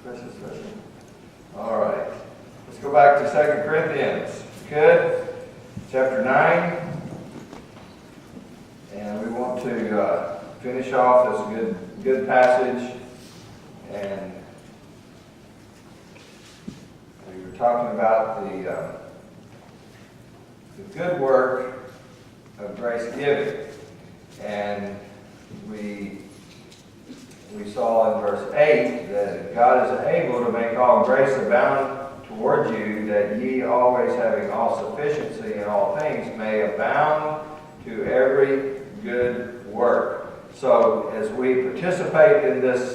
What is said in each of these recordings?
Special. All right. Let's go back to 2 Corinthians. Good. Chapter 9. And we want to finish off this good passage. And we were talking about the good work of grace giving. And we saw in verse 8 that God is able to make all grace abound toward you, that ye always having all sufficiency in all things may abound to every good work. So as we participate in this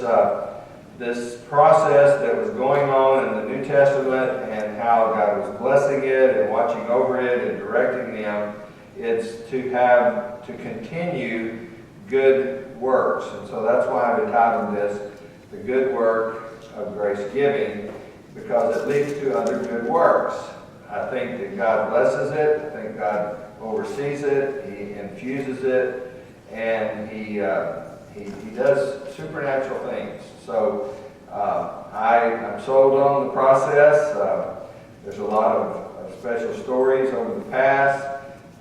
process that was going on in the New Testament and how God was blessing it and watching over it and directing them, it's to continue good works. And so that's why I've entitled this, The Good Work of Grace Giving, because it leads to other good works. I think that God blesses it. I think God oversees it. He infuses it. And He does supernatural things. So I'm sold on the process. There's a lot of special stories over the past,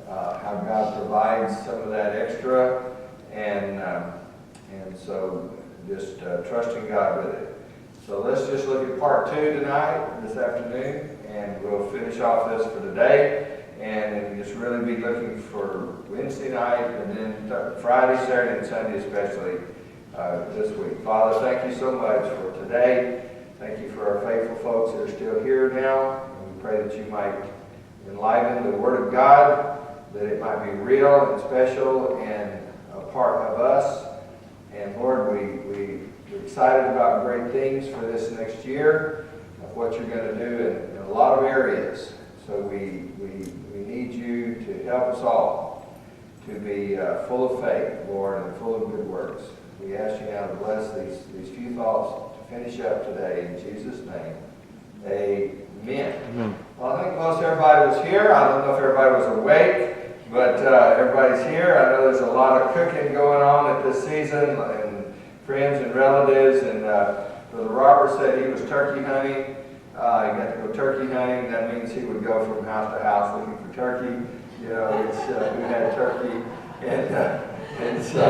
how God provides some of that extra. And so just trusting God with it. So let's just look at part 2 tonight, this afternoon, and we'll finish off this for today. And just really be looking for Wednesday night and then Friday, Saturday, and Sunday especially this week. Father, thank you so much for today. Thank you for our faithful folks that are still here now. And we pray that you might enliven the Word of God, that it might be real and special and a part of us. And Lord, we're excited about great things for this next year, of what you're going to do in a lot of areas. So we need you to help us all to be full of faith, Lord, and full of good works. We ask you now to bless these few thoughts to finish up today in Jesus' name. Amen. Amen. Well, I think most everybody was here. I don't know if everybody was awake. But everybody's here. I know there's a lot of cooking going on at this season, and friends and relatives. And Brother Robert said he was turkey hunting. He got to go turkey hunting. That means he would go from house to house looking for turkey. You know, we had turkey, and so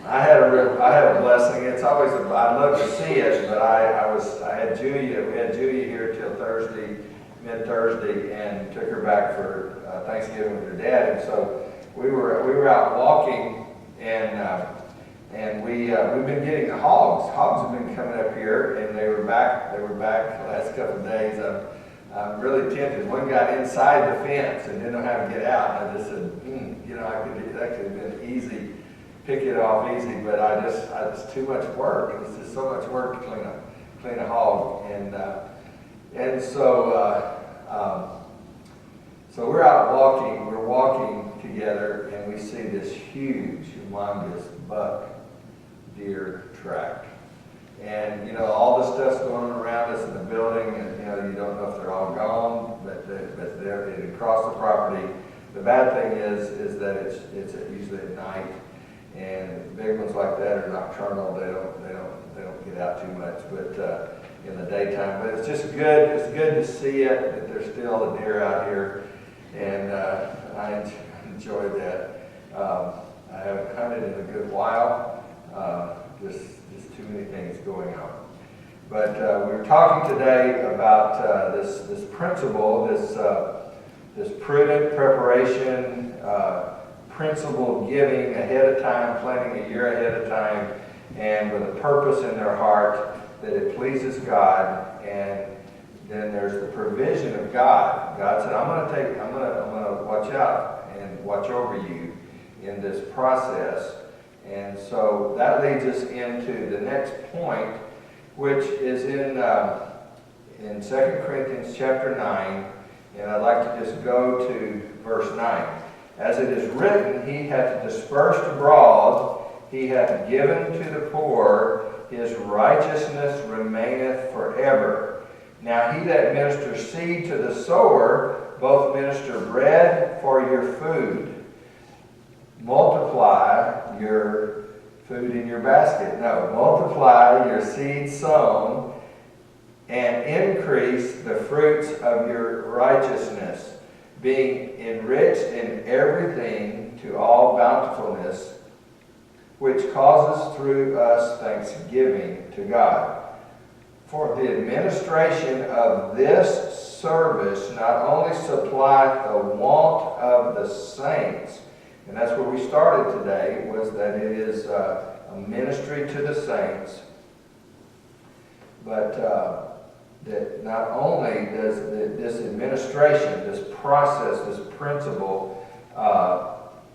I had a blessing. It's always I love to see it, but I had Julia. We had Julia here till Thursday. Mid-Thursday, and took her back for Thanksgiving with her dad. And so we were out walking, and we've been getting the hogs. Hogs have been coming up here, and they were back the last couple of days. I'm really tempted. One got inside the fence and didn't know how to get out. And I just said, that could have been easy, pick it off easy, but I just too much work. It was just so much work to clean a hog, and so we're out walking. We're walking together, and we see this huge, humongous buck deer track. And all the stuff's going on around us in the building, and you don't know if they're all gone, but they're across the property. The bad thing is that it's usually at night, and big ones like that are nocturnal. They don't get out too much, but in the daytime. But it's just good. It's good to see it, that there's still a deer out here, and I enjoy that. I haven't hunted in a good while. Just too many things going on. But we were talking today about this principle, this prudent preparation, principle giving ahead of time, planning a year ahead of time, and with a purpose in their heart that it pleases God. And then there's the provision of God. God said, I'm going to watch out and watch over you in this process. And so that leads us into the next point, which is in 2 Corinthians chapter 9. And I'd like to just go to verse 9. As it is written, he hath dispersed abroad, he hath given to the poor, his righteousness remaineth forever. Now he that ministers seed to the sower, both minister bread for your food. Multiply your food in your basket. No, multiply your seed sown and increase the fruits of your righteousness, being enriched in everything to all bountifulness, which causes through us thanksgiving to God. For the administration of this service not only supplieth the want of the saints, and that's where we started today, was that it is a ministry to the saints, but that not only does this administration, this process, this principle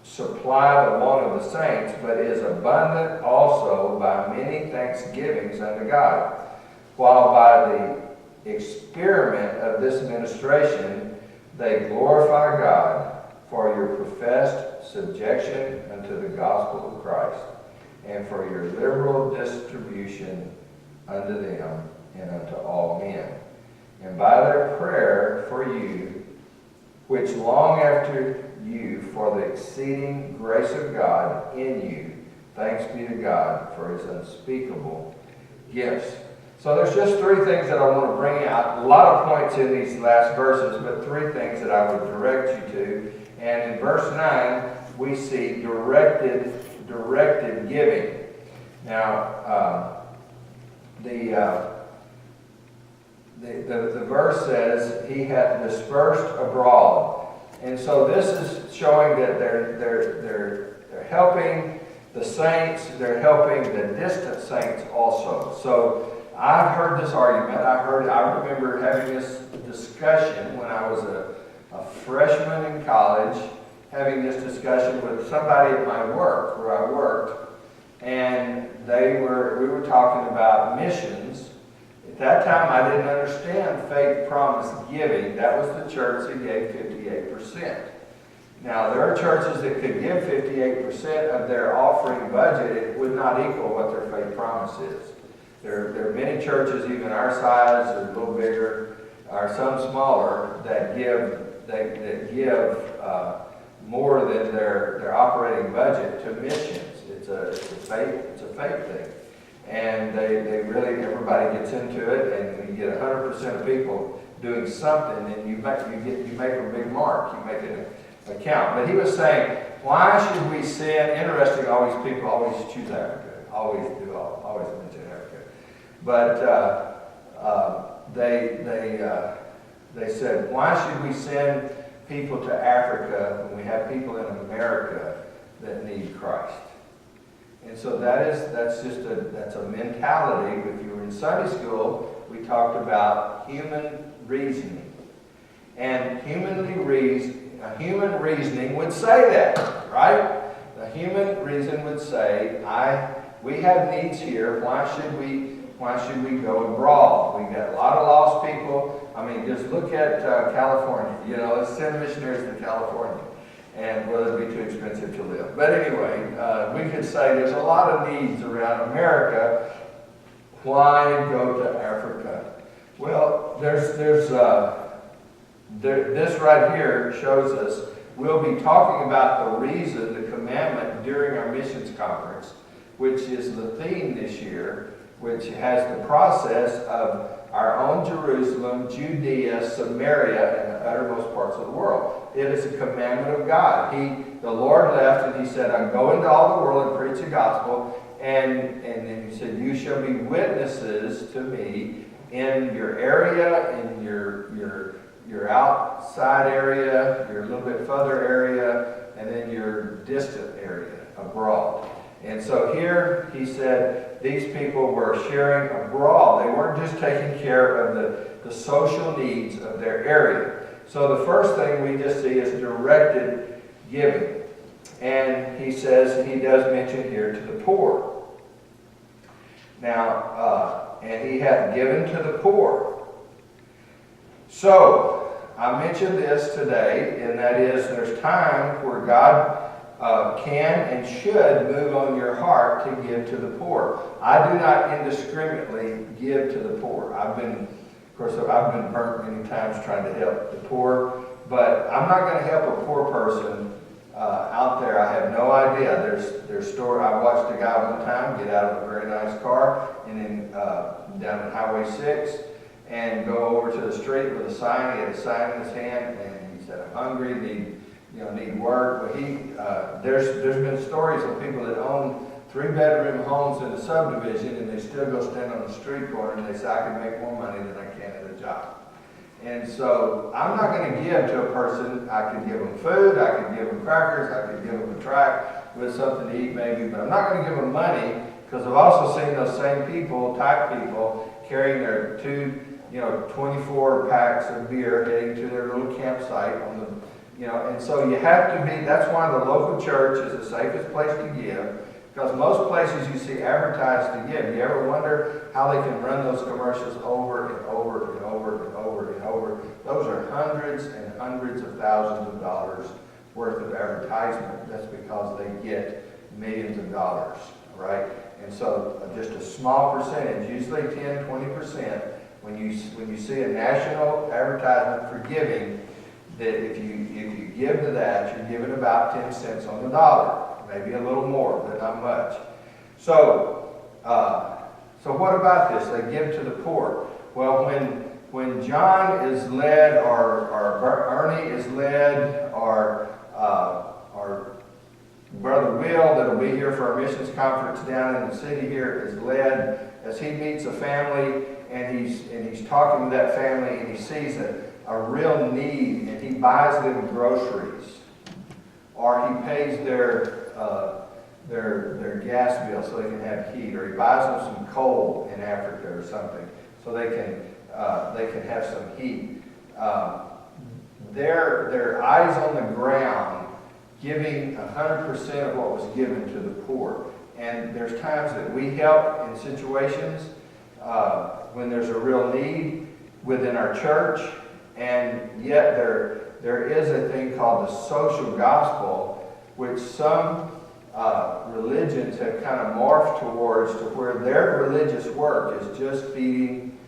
supply the want of the saints, but is abundant also by many thanksgivings unto God, while by the experiment of this administration they glorify God for your professed subjection unto the gospel of Christ, and for your liberal distribution unto them and unto all men, and by their prayer for you, which long after you for the exceeding grace of God in you, thanks be to God for his unspeakable gifts. So there's just three things that I want to bring out. A lot of points in these last verses, but three things that I would direct you to. And in verse 9, we see directed giving. Now, the verse says, he hath dispersed abroad. And so this is showing that they're helping the saints, they're helping the distant saints also. So I've heard this argument. I remember having this discussion when I was a freshman in college, having this discussion with somebody at my work, where I worked, and we were talking about missions. At that time, I didn't understand faith promise giving. That was the church that gave 58%. Now, there are churches that could give 58% of their offering budget. It would not equal what their faith promise is. There are many churches, even our size, or a little bigger, or some smaller, that give more than their operating budget to missions. It's a faith thing, and they really, everybody gets into it, and when you get 100% of people doing something, and you make a big mark, you make an account. But he was saying, why should we send? Interesting, all these people always choose Africa, always mention Africa. But they said, why should we send people to Africa when we have people in America that need Christ? And so that's a mentality. If you were in Sunday school, we talked about human reasoning, and human reasoning would say that, right? The human reason would say, we have needs here. Why should we go abroad? We've got a lot of lost people. I mean, just look at California. Let's send missionaries to California. And will it be too expensive to live? But anyway, we could say there's a lot of needs around America. Why go to Africa? Well, this right here shows us, we'll be talking about the reason, the commandment during our missions conference, which is the theme this year, which has the process of our own Jerusalem, Judea, Samaria, and the uttermost parts of the world. It is a commandment of God. The Lord left and he said, I go into all the world and preach the gospel. And then he said, you shall be witnesses to me in your area, in your outside area, your little bit further area, and then your distant area abroad. And so here he said these people were sharing abroad. They weren't just taking care of the social needs of their area. So the first thing we just see is directed giving. And he says, he does mention here to the poor. Now, and he hath given to the poor. So, I mentioned this today, and that is there's times where God can and should move on your heart to give to the poor. I do not indiscriminately give to the poor. I've been burnt many times trying to help the poor, but I'm not going to help a poor person out there. I have no idea. There's store. I watched a guy one time get out of a very nice car and then down at Highway 6 and go over to the street with a sign. He had a sign in his hand and he said, "I'm hungry, need work." But there's been stories of people that own 3-bedroom homes in a subdivision and they still go stand on the street corner and they say, "I can make more money than I can at a job." And so I'm not going to give to a person. I could give them food, I could give them crackers, I could give them a tract with something to eat maybe, but I'm not going to give them money, because I've also seen those same people, carrying their 24 packs of beer heading to their little campsite on the, and so you have to be, that's why the local church is the safest place to give, because most places you see advertised to give. You ever wonder how they can run those commercials over and over and over and over and over? Those are hundreds and hundreds of thousands of dollars worth of advertisement. That's because they get millions of dollars, right? And so just a small percentage, usually 10-20%, when you see a national advertisement for giving, that if you give to that, you're giving about 10 cents on the dollar. Maybe a little more, but not much. So what about this? They give to the poor. Well, when John is led, or Ernie is led, or Brother Will, that'll be here for our missions conference down in the city here, is led as he meets a family and he's talking to that family and he sees a real need and he buys them groceries, or he pays their gas bill so they can have heat, or he buys them some coal in Africa or something so they can have some heat. Their eyes on the ground, giving 100% of what was given to the poor. And there's times that we help in situations when there's a real need within our church, and yet there is a thing called the social gospel, which some religions have kind of morphed towards, to where their religious work is just feeding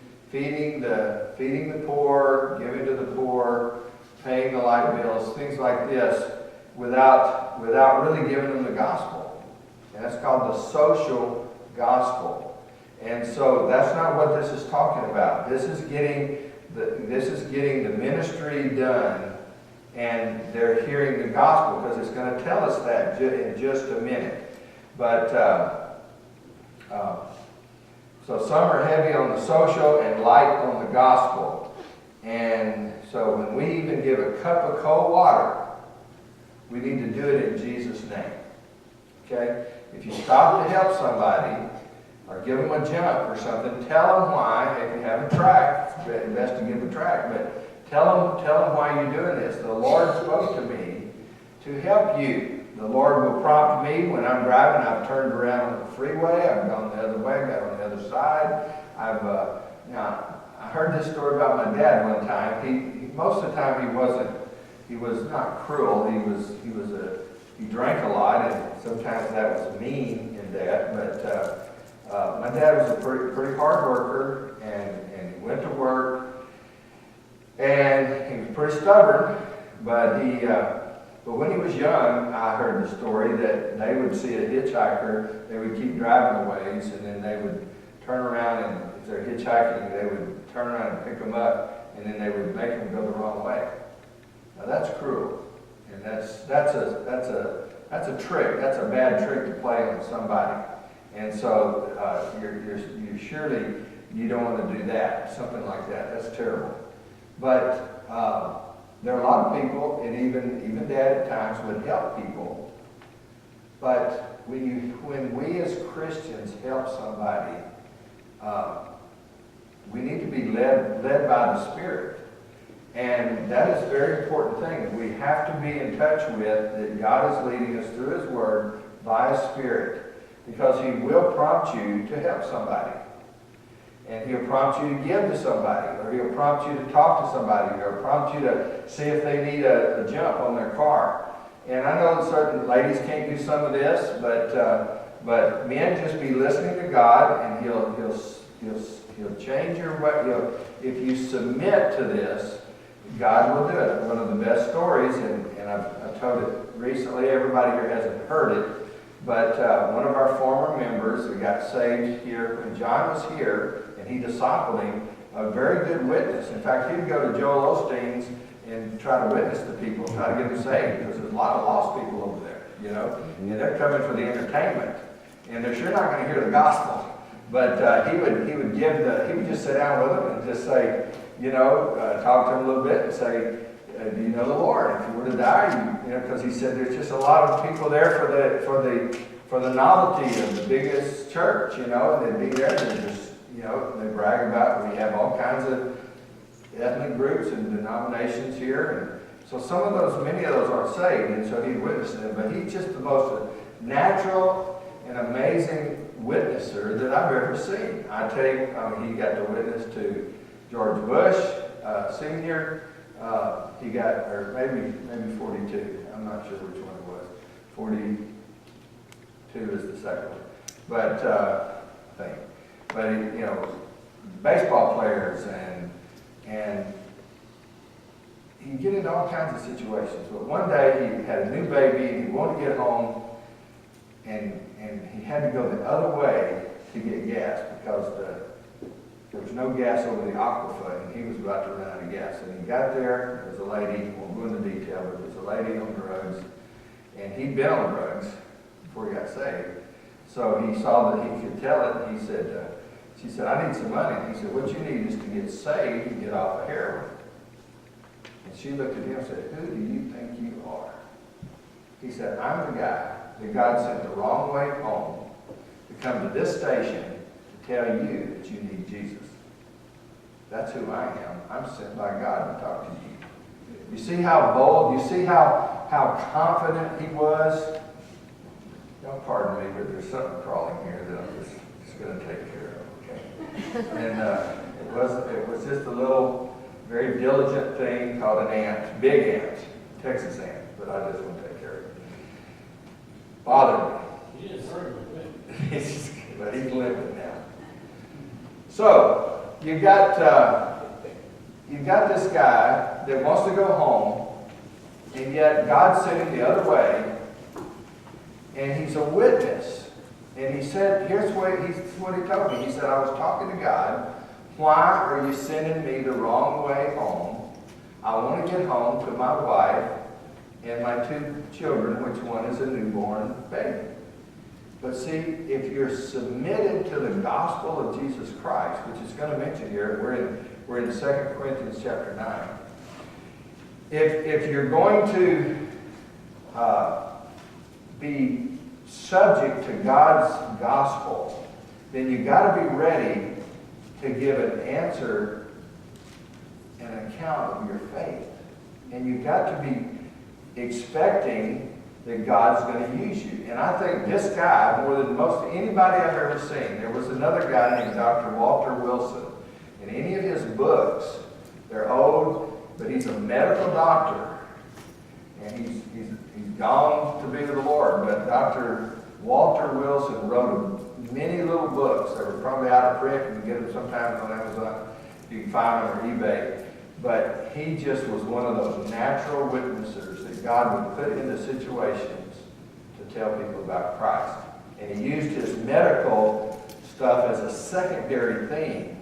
the poor, giving to the poor, paying the light bills, things like this, without really giving them the gospel. And that's called the social gospel. And so that's not what this is talking about. This is getting the ministry done, and they're hearing the gospel, because it's going to tell us that in just a minute. But so some are heavy on the social and light on the gospel. And so when we even give a cup of cold water, we need to do it in Jesus' name. Okay? If you stop to help somebody, or give them a jump or something, tell them why. If you have a tract, it's best to give a tract, but tell them why you're doing this. The Lord spoke to me to help you. The Lord will prompt me when I'm driving. I've turned around on the freeway. I've gone the other way. I got on the other side. Now I heard this story about my dad one time. He most of the time he was not cruel. He drank a lot, and sometimes that was mean in that. But my dad was a pretty hard worker, and he went to work, and he was pretty stubborn. But when he was young, I heard the story that they would see a hitchhiker, they would keep driving a ways, and then they would turn around, and if they're hitchhiking, they would turn around and pick them up, and then they would make them go the wrong way. Now that's cruel, and that's a trick. That's a bad trick to play on somebody. And so you surely you don't want to do that, something like that. That's terrible. But there are a lot of people, and even Dad at times would help people. But when we as Christians help somebody, we need to be led by the Spirit. And that is a very important thing that we have to be in touch with, that God is leading us through His Word by His Spirit. Because He will prompt you to help somebody. And He'll prompt you to give to somebody, or He'll prompt you to talk to somebody, or prompt you to see if they need a jump on their car. And I know that certain ladies can't do some of this, but men, just be listening to God, and He'll change your way. If you submit to this, God will do it. One of the best stories, and I've told it recently, everybody here hasn't heard it, but one of our former members who got saved here when John was here, and he discipled him, a very good witness. In fact, he would go to Joel Osteen's and try to witness to people, try to get them saved, because there's a lot of lost people over there, you know, and they're coming for the entertainment, and they're sure not going to hear the gospel. But he would just sit down with them and just say, you know, talk to them a little bit and say, do you know the Lord? If you were to die, you know, because he said there's just a lot of people there for the novelty of the biggest church, you know, and they'd be there and they just, you know, they brag about we have all kinds of ethnic groups and denominations here, and so many of those aren't saved, and so he'd witness them. But he's just the most natural and amazing witnesser that I've ever seen. I tell you, he got to witness to George Bush Sr. He got, or maybe 42. I'm not sure which one it was. 42 is the second one. But I think. But you know, baseball players and he get into all kinds of situations. But one day he had a new baby and he wanted to get home, and he had to go the other way to get gas because there was no gas over the aquifer, and he was about to run out of gas. And he got there was a lady, won't go into detail, but there was a lady on drugs, and he'd been on drugs before he got saved. So he saw that he could tell it, and he said, she said, I need some money. And he said, what you need is to get saved and get off of heroin. And she looked at him and said, who do you think you are? He said, I'm the guy that God sent the wrong way home to come to this station to tell you that you need Jesus. That's who I am. I'm sent by God to talk to you. You see how bold, you see how confident he was? Don't pardon me, but there's something crawling here that I'm just going to take care of, okay? And it was just a little, very diligent thing called an ant, big ant, Texas ant, but I just want to take care of it. Bothered me. He didn't hurt He's, but he's living now. So you got this guy that wants to go home, and yet God sent him the other way, and he's a witness. And he said, here's what he told me. He said, I was talking to God. Why are you sending me the wrong way home? I want to get home to my wife and my 2 children, which one is a newborn baby. But see, if you're submitted to the gospel of Jesus Christ, which is going to mention here, we're in 2 Corinthians chapter 9. If you're going to be subject to God's gospel, then you've got to be ready to give an answer, an account of your faith. And you've got to be expecting that God's going to use you. And I think this guy, more than most anybody I've ever seen, there was another guy named Dr. Walter Wilson. In any of his books, they're old, but he's a medical doctor. And he's gone to be with the Lord. But Dr. Walter Wilson wrote many little books. They were probably out of print. You can get them sometimes on Amazon. You can find them or eBay. But he just was one of those natural witnesses that God would put into situations to tell people about Christ. And he used his medical stuff as a secondary thing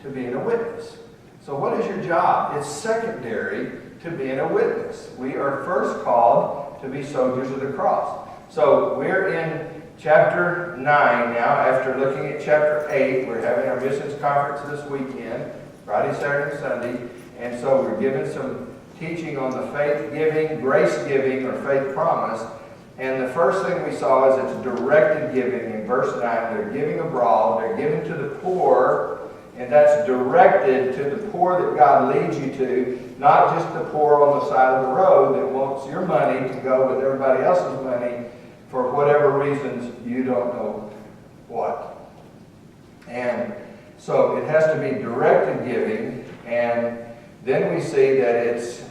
to being a witness. So what is your job? It's secondary to being a witness. We are first called to be soldiers of the cross. So we're in chapter 9 now. After looking at chapter 8, we're having our missions conference this weekend, Friday, Saturday, and Sunday. And so we're given some teaching on the faith giving, grace giving, or faith promise. And the first thing we saw is it's directed giving. In verse 9, they're giving abroad, they're giving to the poor, and that's directed to the poor that God leads you to, not just the poor on the side of the road that wants your money to go with everybody else's money for whatever reasons you don't know what. And so it has to be directed giving, and then we see that it's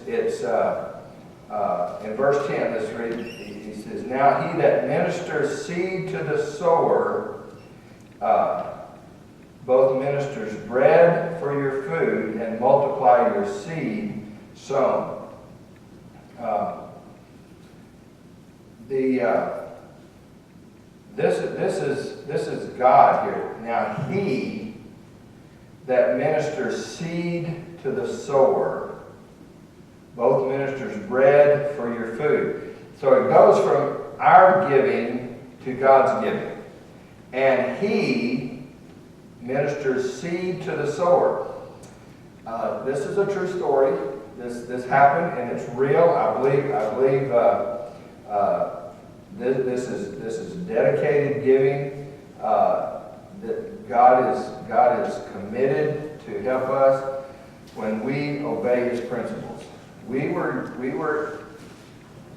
in verse 10, let's read, he says, now he that ministers seed to the sower, both ministers bread for your food and multiply your seed sown. This is God here. Now He that ministers seed to the sower, both ministers bread for your food. So it goes from our giving to God's giving. And He ministers seed to the sower. This is a true story. This happened and it's real. I believe this is dedicated giving. That God is committed to help us when we obey His principles. We were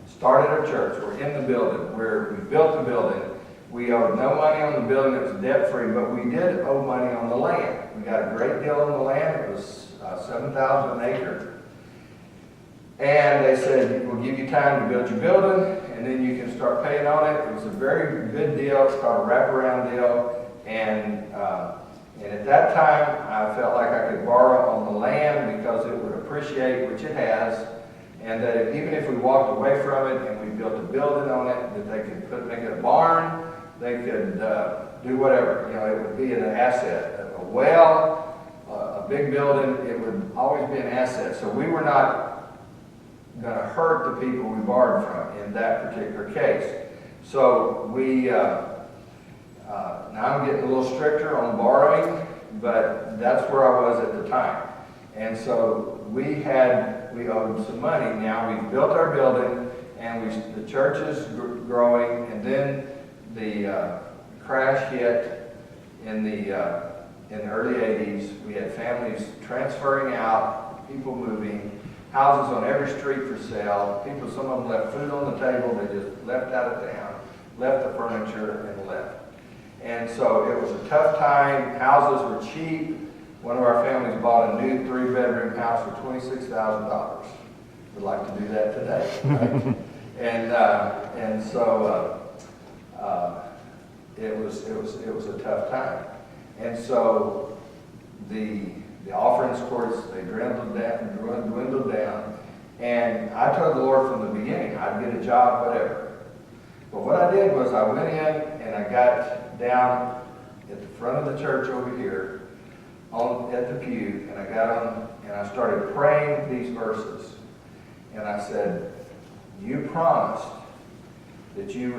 started a church. We're in the building. We built the building. We owed no money on the building. It was debt free, but we did owe money on the land. We got a great deal on the land. It was $7,000 an acre. And they said, we'll give you time to build your building, and then you can start paying on it. It was a very good deal. It's called a wraparound deal. And at that time, I felt like I could borrow on the land because it would appreciate, which it has, and that even if we walked away from it and we built a building on it, that they could make it a barn, they could do whatever. You know, it would be an asset. A well, a big building, it would always be an asset. So we were not going to hurt the people we borrowed from in that particular case. So we, now I'm getting a little stricter on borrowing, but that's where I was at the time. And so we owed some money. Now we've built our building, and the church is growing, and then the crash hit in the early 80s. We had families transferring out, people moving, houses on every street for sale. Some of them left food on the table. They just left out of town, left the furniture, and left. And so it was a tough time. Houses were cheap. One of our families bought a new 3-bedroom house for $26,000. Would like to do that today, right? and so it was a tough time. And so the offerings, of course, they dwindled down. And I told the Lord from the beginning, I'd get a job, whatever. But what I did was I went in and I got down at the front of the church over here at the pew, and I got on and I started praying these verses. And I said, you promised that you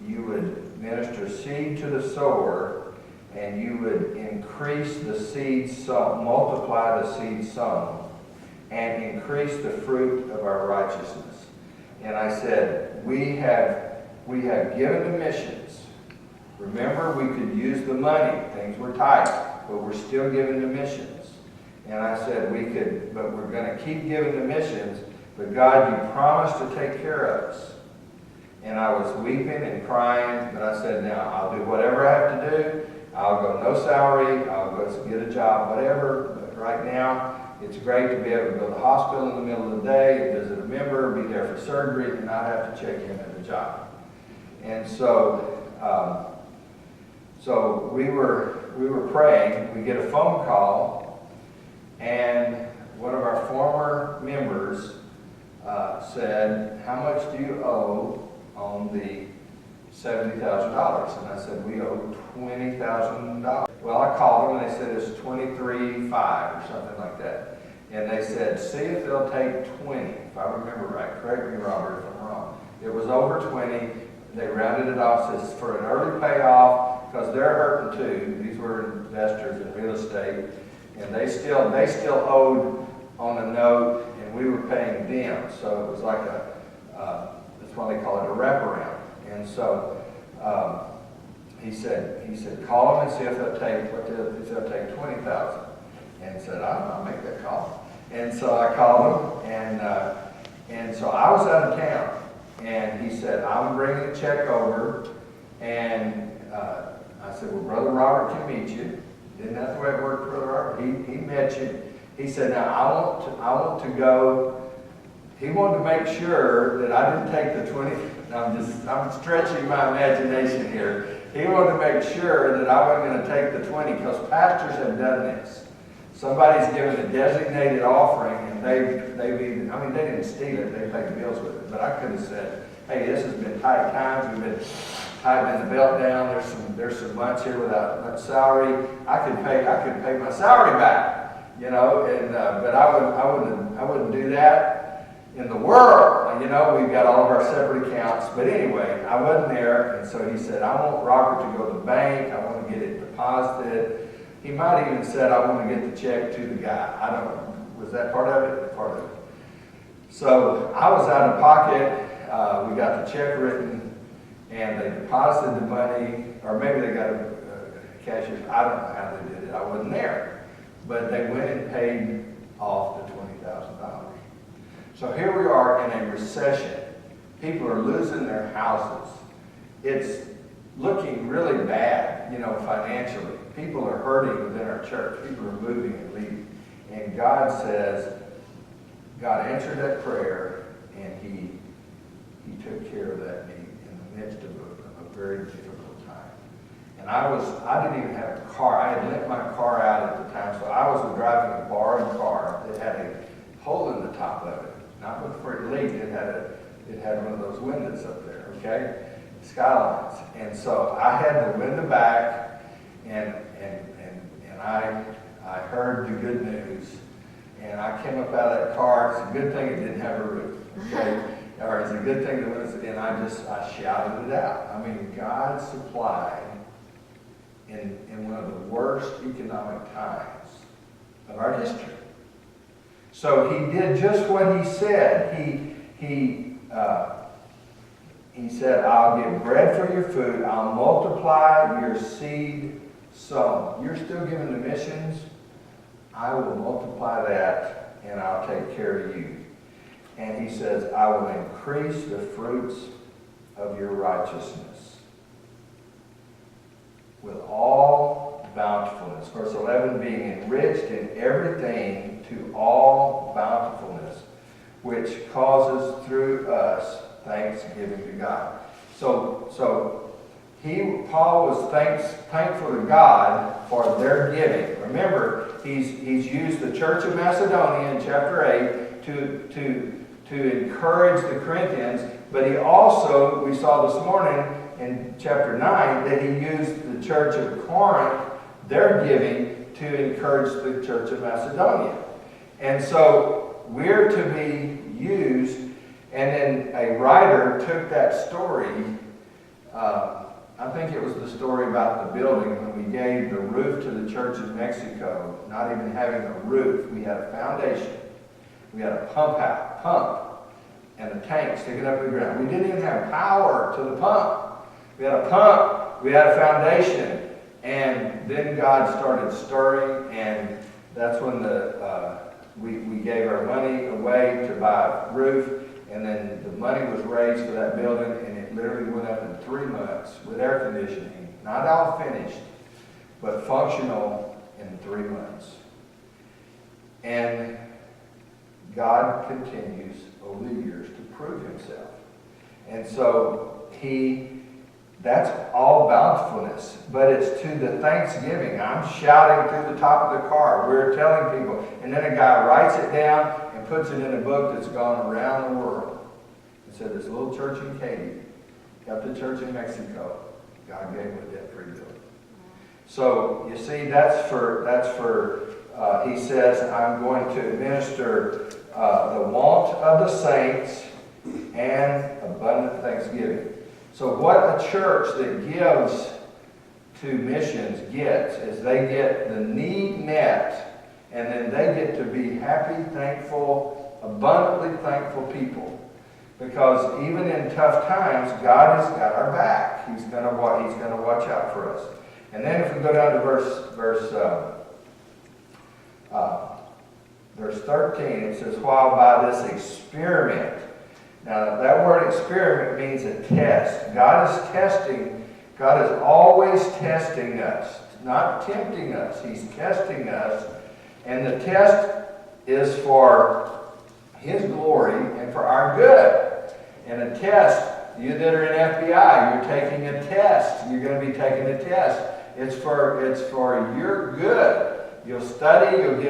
would minister seed to the sower, and you would increase the seed sown, multiply the seed sown, and increase the fruit of our righteousness. And I said, we have given to missions. Remember, we could use the money. Things were tight, but we're still giving to missions. And I said, but we're going to keep giving to missions, but God, you promised to take care of us. And I was weeping and crying, but I said, now, I'll do whatever I have to do. I'll go no salary, I'll go get a job, whatever. But right now, it's great to be able to go to the hospital in the middle of the day, visit a member, be there for surgery, and not have to check in at the job. And so, we were praying. We get a phone call, and one of our former members said, how much do you owe on the $70,000? And I said, we owe $20,000. Well, I called them and they said it's $23,500 or something like that. And they said, see if they'll take 20. If I remember right, correct me, Robert, if I'm wrong. It was over 20. They rounded it off, says for an early payoff, because they're hurting too. These were investors in real estate, and they still owed on a note, and we were paying them. So it was like that's why they call it a wraparound. And so he said, call them and see if they'll take $20,000. And said, I'll make that call. And so I called him, and so I was out of town. And he said, I'm bringing a check over. And I said, well, Brother Robert can meet you. Didn't have to work, Brother Robert. He met you. He said, now I want to go. He wanted to make sure that I didn't take the 20. I'm stretching my imagination here. He wanted to make sure that I wasn't going to take the 20 because pastors have done this. somebody's given a designated offering, and they didn't steal it, they paid bills with it. But I could have said, hey, this has been tight times, we've been tightening the belt down, there's some months here without much salary. I could pay my salary back, you know, and but I wouldn't do that in the world. You know, we've got all of our separate accounts. But anyway, I wasn't there, and so he said, I want Robert to go to the bank, I want to get it deposited. He might even said, I want to get the check to the guy. I don't know. Was that part of it? Part of it. So I was out of pocket. We got the check written, and they deposited the money, or maybe they got a cashier. I don't know how they did it. I wasn't there. But they went and paid off the $20,000. So here we are in a recession. People are losing their houses. It's looking really bad, you know, financially. People are hurting within our church. People are moving and leaving. And God says, God answered that prayer, and He took care of that need in the midst of a very difficult time. And I didn't even have a car. I had lent my car out at the time, so I was driving a borrowed car that had a hole in the top of it. Not before it leaked, it had one of those windows up there, okay? Skylines. And so I had the window back, and I heard the good news, and I came up out of that car. It's a good thing it didn't have a roof, okay? Or it's a good thing that was, and I shouted it out. I mean, God supplied in one of the worst economic times of our history. So He did just what He said. He said, I'll give bread for your food. I'll multiply your seed sown. You're still giving to missions. I will multiply that, and I'll take care of you. And He says, I will increase the fruits of your righteousness with all bountifulness. Verse 11, being enriched in everything to all bountifulness, which causes through us thanksgiving to God. So Paul was thankful to God for their giving. Remember, he's used the church of Macedonia in chapter 8 to encourage the Corinthians, but he also, we saw this morning in chapter 9, that he used the church of Corinth, their giving, to encourage the church of Macedonia. And so we're to be used, and then a writer took that story, I think it was the story about the building when we gave the roof to the church in Mexico, not even having a roof. We had a foundation. We had a pump, and a tank sticking up in the ground. We didn't even have power to the pump. We had a pump, we had a foundation, and then God started stirring, and that's when we gave our money away to buy a roof, and then the money was raised for that building, and it literally went up in 3 months with air conditioning. Not all finished, but functional in 3 months. And God continues over the years to prove Himself. And so that's all bountifulness, but it's to the thanksgiving. I'm shouting through the top of the car. We're telling people, and then a guy writes it down and puts it in a book that's gone around the world. It said this little church in Katy got the church in Mexico. God gave it a debt-free building. So you see, that's for. He says, I'm going to administer the want of the saints and abundant thanksgiving. So what a church that gives to missions gets is they get the need met, and then they get to be happy, thankful, abundantly thankful people. Because even in tough times, God has got our back. He's going to watch out for us. And then if we go down to verse 13, it says, while by this experiment. Now, that word experiment means a test. God is testing. God is always testing us, not tempting us. He's testing us. And the test is for His glory and for our good. And a test, you that are in FBI, you're taking a test. You're going to be taking a test. It's for your good. You'll study, you'll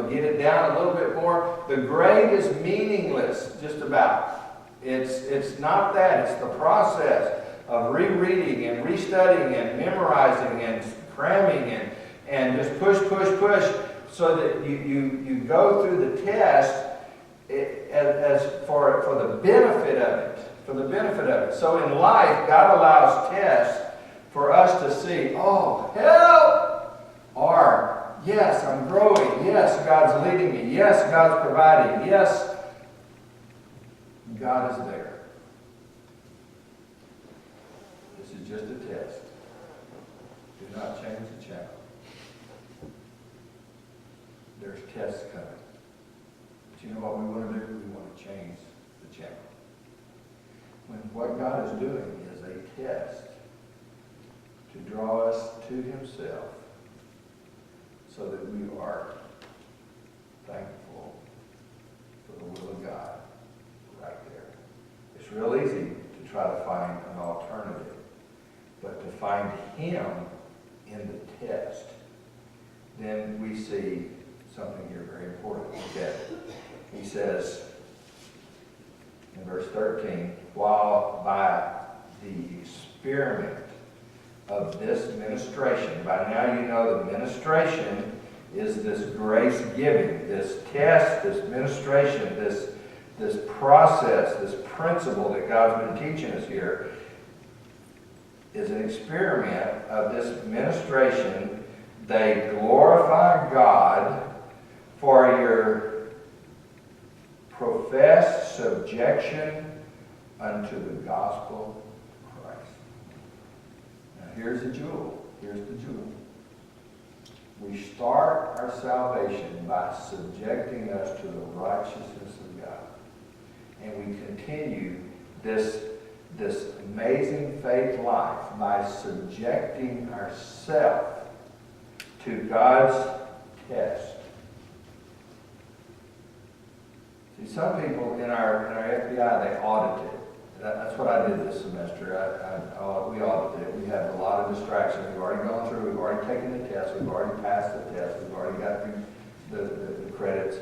get it down a little bit more. The grade is meaningless, just about. It's not that. It's the process of rereading and restudying and memorizing and cramming and just push, so that you go through the test as for the benefit of it. For the benefit of it. So in life, God allows tests for us to see, oh, help! Or, yes, I'm growing. Yes, God's leading me. Yes, God's providing. Yes, God is there. This is just a test. Do not change the channel. There's tests coming. But you know what we want to do? We want to change the channel. When what God is doing is a test to draw us to Himself so that we are thankful for the will of God right there. It's real easy to try to find an alternative, but to find Him in the test, then we see something here very important. Okay. He says in verse 13, while by the experiment of this ministration, by now you know the ministration is this grace giving, this test, this ministration, this process, this principle that God's been teaching us here, is an experiment of this ministration. They glorify God for your professed subjection unto the gospel of Christ. Now here's the jewel. Here's the jewel. We start our salvation by subjecting us to the righteousness of God. And we continue this amazing faith life by subjecting ourselves to God's test. See, some people in our FBI, they audited. That's what I did this semester. We audited. We had a lot of distractions. We've already gone through. We've already taken the test. We've already passed the test. We've already got the credits.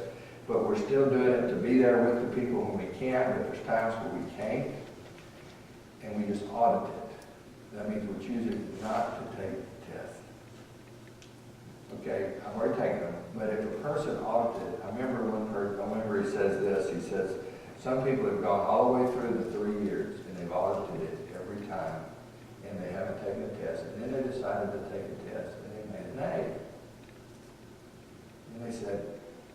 But we're still doing it to be there with the people when we can. But there's times where we can't. And we just audit it. That means we're choosing not to take the test. Okay, I've already taken them. But if a person audited, I remember he says this. He says, some people have gone all the way through the 3 years, and they've audited it every time, and they haven't taken a test. And then they decided to take a test, and they made an A. And they said,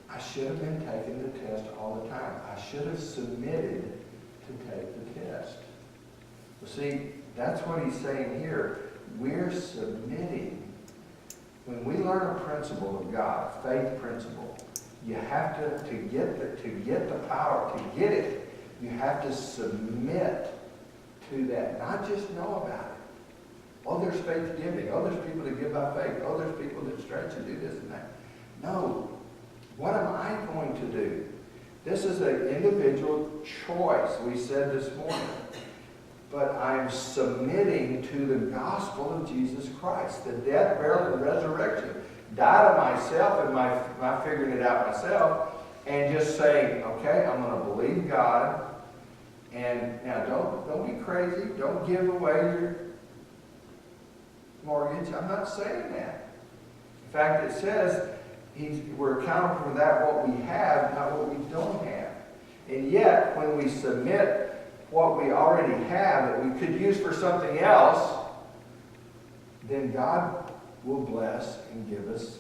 I should have been taking the test all the time. I should have submitted to take the test. Well, see, that's what he's saying here. We're submitting. When we learn a principle of God, faith principle, you have to get the power, to get it, you have to submit to that. Not just know about it. Oh, there's faith giving. Oh, there's people that give by faith. Oh, there's people that stretch and do this and that. No. What am I going to do? This is an individual choice, we said this morning. But I'm submitting to the gospel of Jesus Christ, the death, burial, and resurrection. Die to myself and my figuring it out myself, and just saying, okay, I'm going to believe God. And now don't be crazy. Don't give away your mortgage. I'm not saying that. In fact, it says we're accountable for that what we have, not what we don't have. And yet, when we submit what we already have that we could use for something else, then God will bless and give us,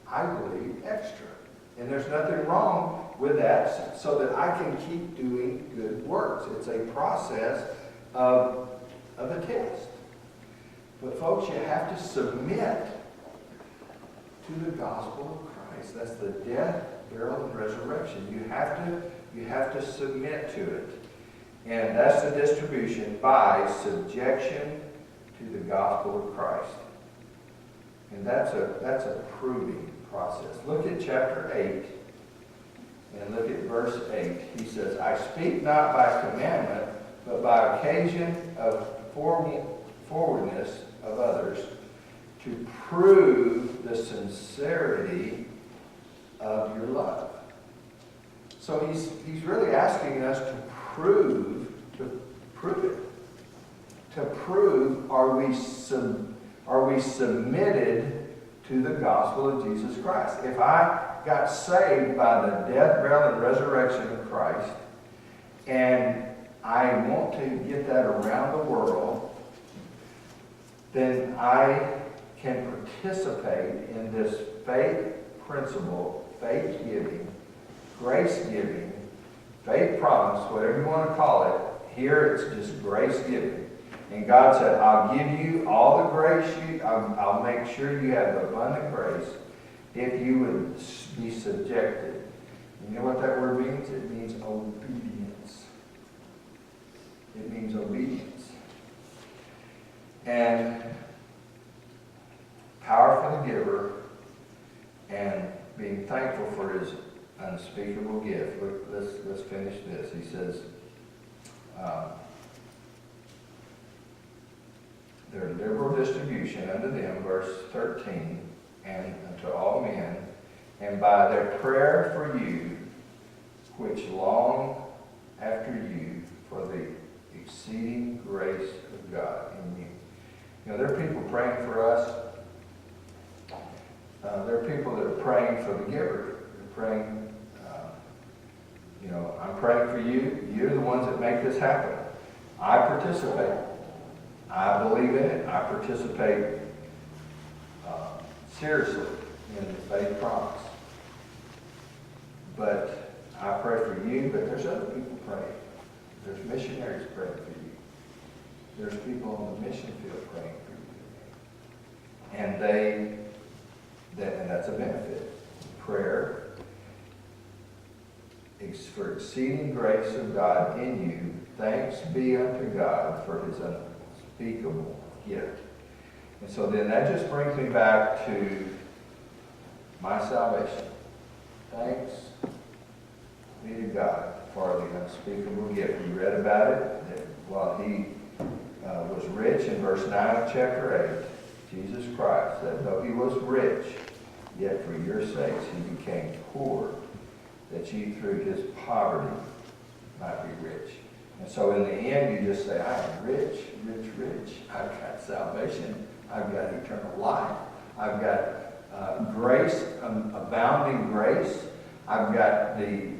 I believe, extra. And there's nothing wrong with that, so that I can keep doing good works. It's a process of a test. But folks, you have to submit to the gospel of Christ. That's the death, burial, and resurrection. You have to submit to it. And that's the distribution by subjection to the gospel of Christ. And that's a proving process. Look at chapter 8 and look at verse 8. He says, I speak not by commandment, but by occasion of forwardness of others, to prove the sincerity of your love. So he's really asking us to prove it. To prove, are we submitted to the gospel of Jesus Christ? If I got saved by the death, burial, and resurrection of Christ, and I want to get that around the world, then I can participate in this faith principle, faith giving, grace giving, faith promise, whatever you want to call it. Here it's just grace giving. And God said, I'll give you all the grace I'll make sure you have abundant grace if you would be subjected. You know what that word means? It means obedience. It means obedience. And power for the giver and being thankful for his unspeakable gift. Look, let's finish this. He says, their liberal distribution unto them, verse 13, and unto all men, and by their prayer for you, which long after you for the exceeding grace of God in you. You know, there are people praying for us. There are people that are praying for the giver. They're praying, I'm praying for you. You're the ones that make this happen. I participate. I believe in it. I participate seriously in the faith promise. But I pray for you, but there's other people praying. There's missionaries praying for you. There's people on the mission field praying for you. And that's a benefit. Prayer for exceeding grace of God in you. Thanks be unto God for his unspeakable gift. And so then that just brings me back to my salvation. Thanks be to God for the unspeakable gift. We read about it that while he was rich in verse 9 of chapter 8, Jesus Christ, that though he was rich, yet for your sakes he became poor, that ye through his poverty might be rich. And so in the end, you just say, I am rich, rich, rich. I've got salvation. I've got eternal life. I've got grace, abounding grace. I've got the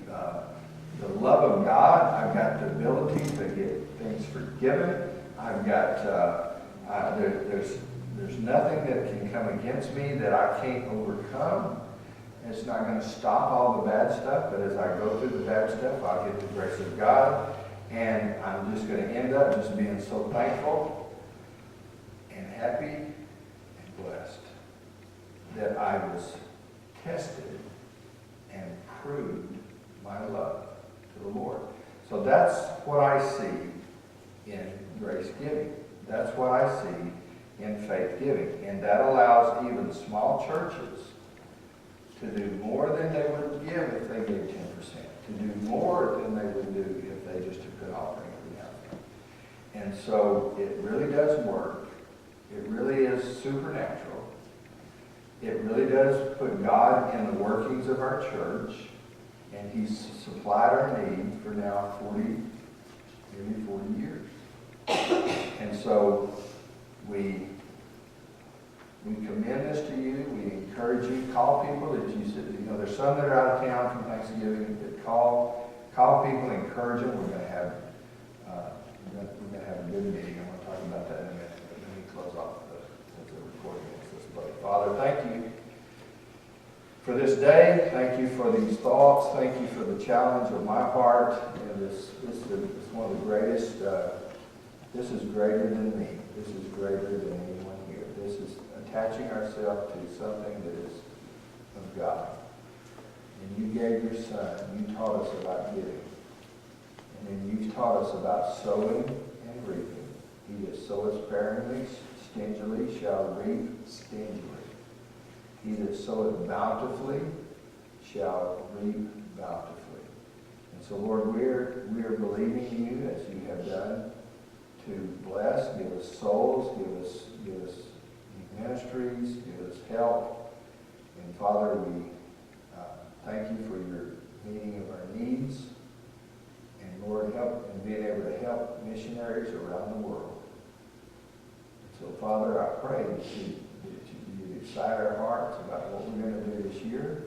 love of God. I've got the ability to get things forgiven. I've got, there's nothing that can come against me that I can't overcome. It's not going to stop all the bad stuff, but as I go through the bad stuff, I'll get the grace of God. And I'm just going to end up just being so thankful and happy and blessed that I was tested and proved my love to the Lord. So that's what I see in grace giving. That's what I see in faith giving. And that allows even small churches to do more than they would give if they gave 10%. To do more than they would do if they just took an offering every now and then. And so it really does work. It really is supernatural. It really does put God in the workings of our church. And he's supplied our need for now 40 years. And so we commend this to you. We encourage you. Call people that you said, there's some that are out of town from Thanksgiving, but call people, encourage them. We're going to have a good meeting. I'm going to talk about that in a minute. But let me close off the recording. Father, thank you for this day. Thank you for these thoughts. Thank you for the challenge of my heart. And this is one of the greatest. This is greater than me. This is greater than anyone here. This is attaching ourselves to something that is of God. And you gave your Son. You taught us about giving. And then you taught us about sowing and reaping. He that soweth sparingly, stingily, shall reap stingily. He that soweth bountifully shall reap bountifully. And so, Lord, we are believing you as you have done to bless, give us souls, give us ministries, give us help. And Father, we thank you for your meeting of our needs. And Lord, help in being able to help missionaries around the world. So Father, I pray that you excite our hearts about what we're going to do this year.